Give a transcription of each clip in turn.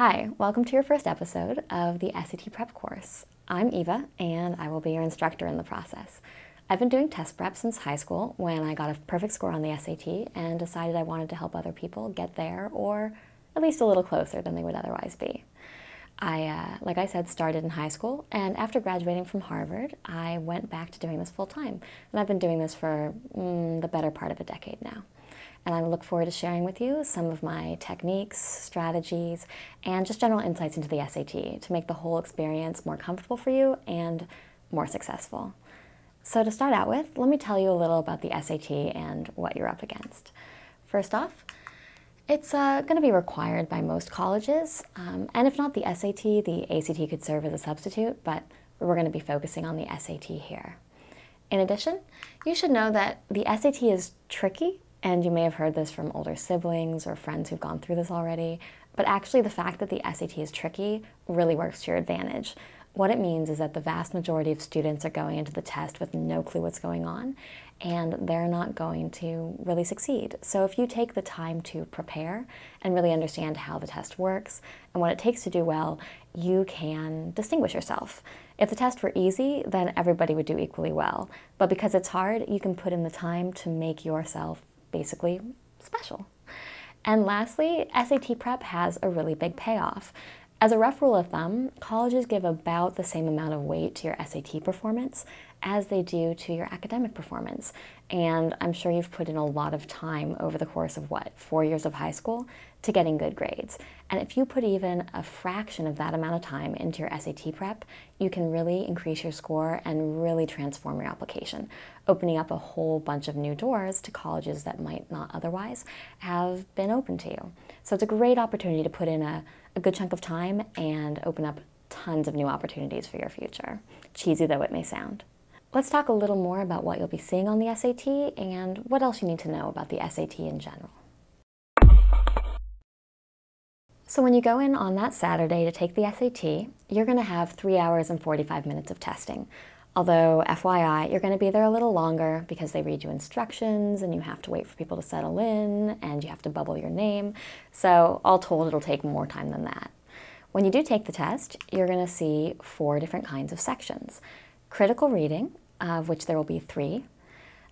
Hi, welcome to your first episode of the SAT prep course. I'm Eva, and I will be your instructor in the process. I've been doing test prep since high school when I got a perfect score on the SAT and decided I wanted to help other people get there, or at least a little closer than they would otherwise be. Like I said, started in high school, and after graduating from Harvard, I went back to doing this full time. And I've been doing this for the better part of a decade now. And I look forward to sharing with you some of my techniques, strategies, and just general insights into the SAT to make the whole experience more comfortable for you and more successful. So to start out with, let me tell you a little about the SAT and what you're up against. First off, it's going to be required by most colleges, and if not the SAT, the ACT could serve as a substitute, but we're going to be focusing on the SAT here. In addition, you should know that the SAT is tricky, and you may have heard this from older siblings or friends who've gone through this already, but actually the fact that the SAT is tricky really works to your advantage. What it means is that the vast majority of students are going into the test with no clue what's going on, and they're not going to really succeed. So if you take the time to prepare and really understand how the test works and what it takes to do well, you can distinguish yourself. If the test were easy, then everybody would do equally well. But because it's hard, you can put in the time to make yourself basically special. And lastly, SAT prep has a really big payoff. As a rough rule of thumb, colleges give about the same amount of weight to your SAT performance as they do to your academic performance. And I'm sure you've put in a lot of time over the course of 4 years of high school to getting good grades. And if you put even a fraction of that amount of time into your SAT prep, you can really increase your score and really transform your application, opening up a whole bunch of new doors to colleges that might not otherwise have been open to you. So it's a great opportunity to put in a good chunk of time and open up tons of new opportunities for your future, cheesy though it may sound. Let's talk a little more about what you'll be seeing on the SAT and what else you need to know about the SAT in general. So when you go in on that Saturday to take the SAT, you're going to have 3 hours and 45 minutes of testing. Although, FYI, you're going to be there a little longer because they read you instructions and you have to wait for people to settle in and you have to bubble your name. So all told, it'll take more time than that. When you do take the test, you're going to see 4 different kinds of sections. Critical reading, of which there will be 3,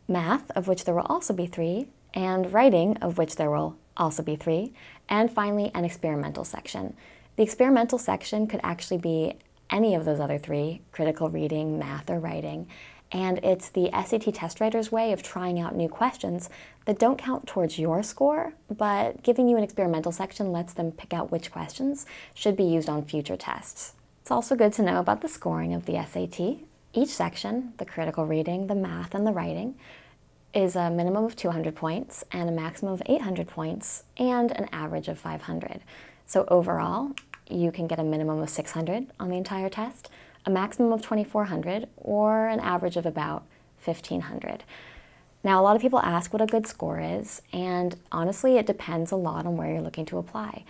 math, of which there will also be 3, and writing, of which there will also be 3, and finally an experimental section. The experimental section could actually be any of those other 3, critical reading, math, or writing, and it's the SAT test writer's way of trying out new questions that don't count towards your score, but giving you an experimental section lets them pick out which questions should be used on future tests. It's also good to know about the scoring of the SAT. Each section, the critical reading, the math, and the writing, is a minimum of 200 points and a maximum of 800 points and an average of 500. So overall, you can get a minimum of 600 on the entire test, a maximum of 2,400, or an average of about 1,500. Now, a lot of people ask what a good score is, and honestly, it depends a lot on where you're looking to apply.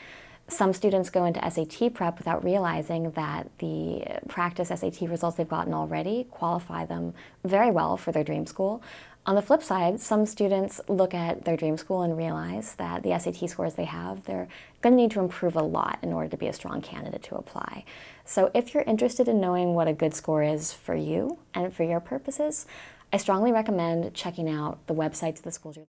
Some students go into SAT prep without realizing that the practice SAT results they've gotten already qualify them very well for their dream school. On the flip side, some students look at their dream school and realize that the SAT scores they have, they're going to need to improve a lot in order to be a strong candidate to apply. So if you're interested in knowing what a good score is for you and for your purposes, I strongly recommend checking out the websites of the schools you're